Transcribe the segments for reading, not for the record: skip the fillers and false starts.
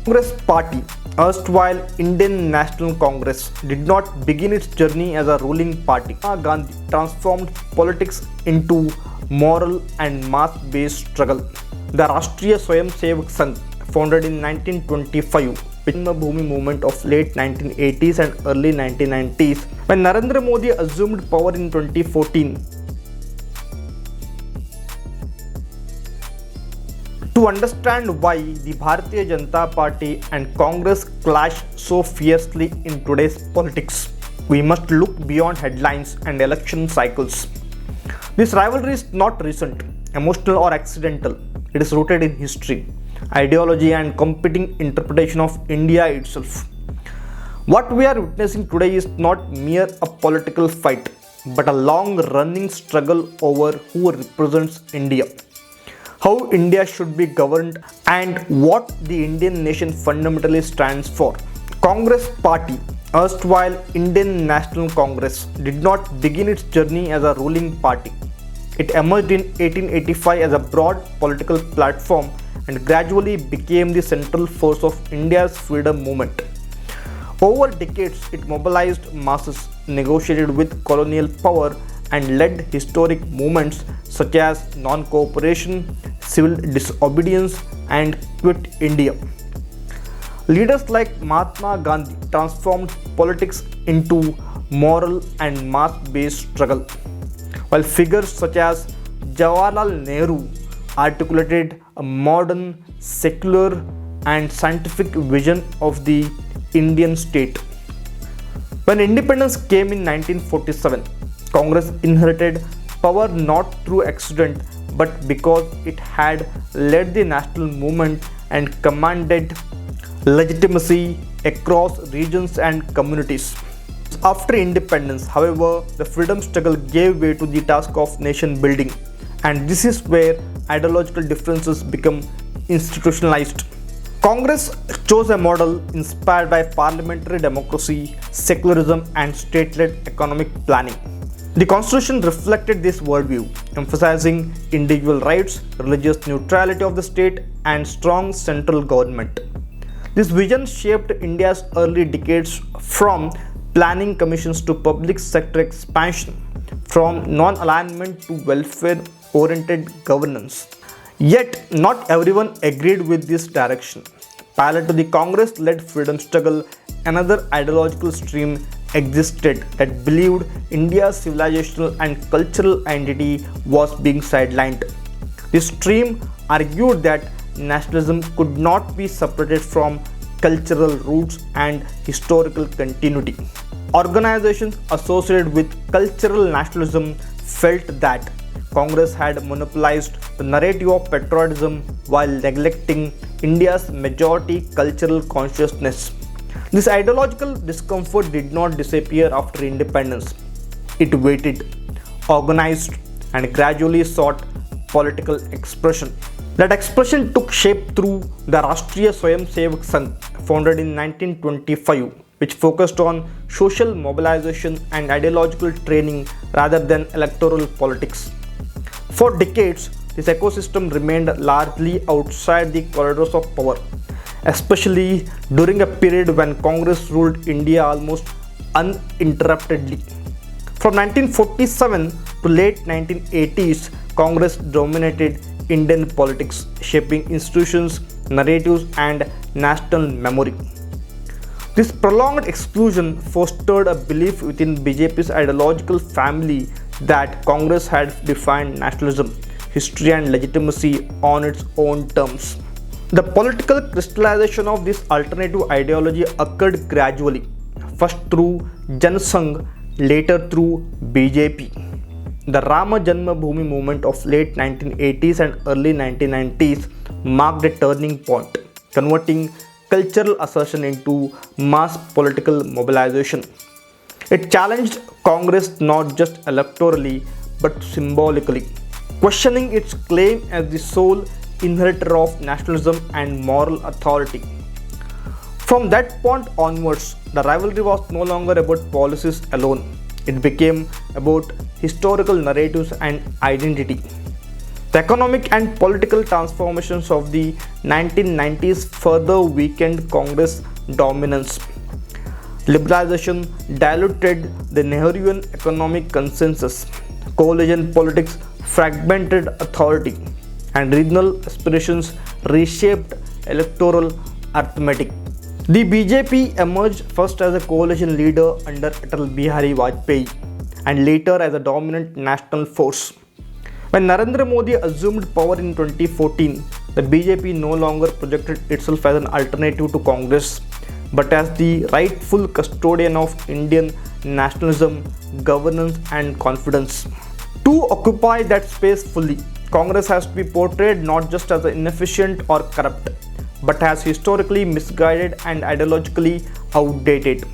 Congress Party, erstwhile Indian National Congress, did not begin its journey as a ruling party. Mahatma Gandhi transformed politics into moral and mass-based struggle. The Rashtriya Swayamsevak Sangh, founded in 1925, with Janmabhoomi movement of late 1980s and early 1990s, when Narendra Modi assumed power in 2014. To understand why the Bharatiya Janata Party and Congress clash so fiercely in today's politics, we must look beyond headlines and election cycles. This rivalry is not recent, emotional, or accidental. It is rooted in history, ideology, and competing interpretation of India itself. What we are witnessing today is not mere a political fight, but a long-running struggle over who represents India, how India should be governed, and what the Indian nation fundamentally stands for. Congress Party, erstwhile Indian National Congress, did not begin its journey as a ruling party. It emerged in 1885 as a broad political platform and gradually became the central force of India's freedom movement. Over decades, it mobilized masses, negotiated with colonial power, and led historic movements such as non-cooperation, civil disobedience, and Quit India. Leaders like Mahatma Gandhi transformed politics into moral and mass-based struggle, while figures such as Jawaharlal Nehru articulated a modern, secular, and scientific vision of the Indian state. When independence came in 1947, Congress inherited power not through accident but because it had led the national movement and commanded legitimacy across regions and communities. After independence, however, the freedom struggle gave way to the task of nation building, and this is where ideological differences become institutionalized. Congress chose a model inspired by parliamentary democracy, secularism, and state-led economic planning. The constitution reflected this worldview, emphasizing individual rights, religious neutrality of the state, and strong central government. This vision shaped India's early decades, from planning commissions to public sector expansion, from non-alignment to welfare-oriented governance. Yet, not everyone agreed with this direction. Parallel to the Congress-led freedom struggle, another ideological stream existed that believed India's civilizational and cultural identity was being sidelined. This stream argued that nationalism could not be separated from cultural roots and historical continuity. Organizations associated with cultural nationalism felt that Congress had monopolized the narrative of patriotism while neglecting India's majority cultural consciousness. This ideological discomfort did not disappear after independence. It waited, organized, and gradually sought political expression. That expression took shape through the Rashtriya Swayamsevak Sangh, founded in 1925, which focused on social mobilization and ideological training rather than electoral politics. For decades, this ecosystem remained largely outside the corridors of power, especially during a period when Congress ruled India almost uninterruptedly. From 1947 to late 1980s, Congress dominated Indian politics, shaping institutions, narratives, and national memory. This prolonged exclusion fostered a belief within BJP's ideological family that Congress had defined nationalism, history, and legitimacy on its own terms. The political crystallization of this alternative ideology occurred gradually, first through Jan Sangh, later through BJP. The Rama Janmabhoomi movement of late 1980s and early 1990s marked a turning point, converting cultural assertion into mass political mobilization. It challenged Congress not just electorally but symbolically, questioning its claim as the sole inheritor of nationalism and moral authority. From that point onwards, the rivalry was no longer about policies alone. It became about historical narratives and identity. The economic and political transformations of the 1990s further weakened Congress dominance. Liberalization diluted the Nehruvian economic consensus. Coalition politics fragmented authority, and regional aspirations reshaped electoral arithmetic. The BJP emerged first as a coalition leader under Atal Bihari Vajpayee and later as a dominant national force. When Narendra Modi assumed power in 2014, the BJP no longer projected itself as an alternative to Congress, but as the rightful custodian of Indian nationalism, governance, and confidence. To occupy that space fully, Congress has to be portrayed not just as inefficient or corrupt, but as historically misguided and ideologically outdated.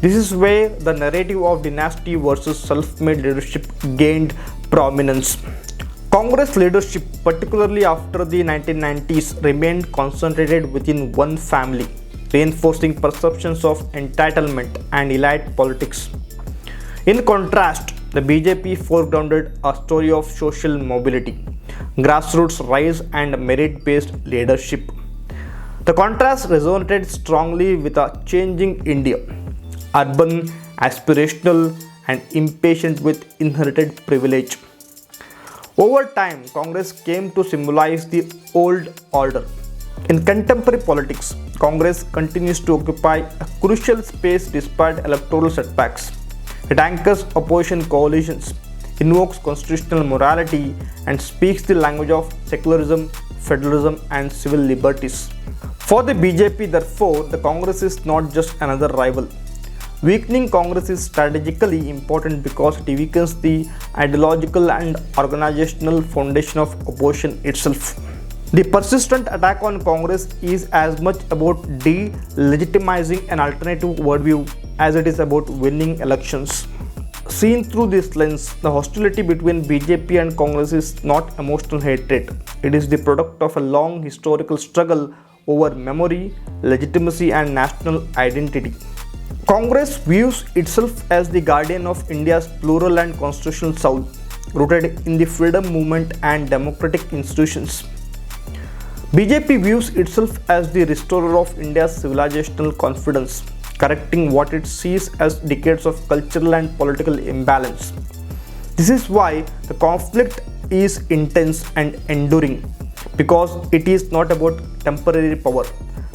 This is where the narrative of dynasty versus self-made leadership gained prominence. Congress leadership, particularly after the 1990s, remained concentrated within one family, reinforcing perceptions of entitlement and elite politics. In contrast, the BJP foregrounded a story of social mobility, grassroots rise, and merit-based leadership. The contrast resonated strongly with a changing India, urban, aspirational, and impatient with inherited privilege. Over time, Congress came to symbolize the old order. In contemporary politics, Congress continues to occupy a crucial space despite electoral setbacks. It anchors opposition coalitions, invokes constitutional morality, and speaks the language of secularism, federalism, and civil liberties. For the BJP, therefore, the Congress is not just another rival. Weakening Congress is strategically important because it weakens the ideological and organizational foundation of opposition itself. The persistent attack on Congress is as much about delegitimizing an alternative worldview as it is about winning elections. Seen through this lens, the hostility between BJP and Congress is not emotional hatred. It is the product of a long historical struggle over memory, legitimacy, and national identity. Congress views itself as the guardian of India's plural and constitutional soul, rooted in the freedom movement and democratic institutions. BJP views itself as the restorer of India's civilizational confidence, correcting what it sees as decades of cultural and political imbalance. This is why the conflict is intense and enduring, because it is not about temporary power,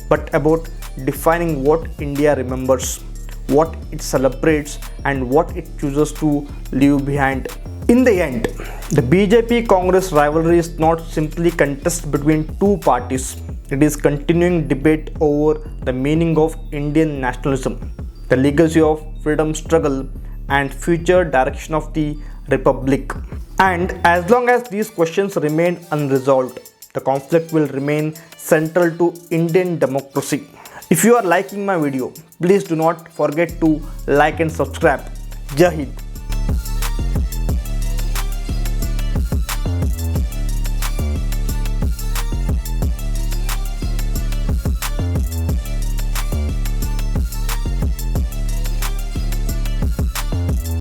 but about defining what India remembers, what it celebrates, and what it chooses to leave behind. In the end, the BJP-Congress rivalry is not simply contest between two parties. It is continuing debate over the meaning of Indian nationalism, the legacy of freedom struggle, and future direction of the republic. And as long as these questions remain unresolved, the conflict will remain central to Indian democracy. If you are liking my video, please do not forget to like and subscribe. Jai Hind.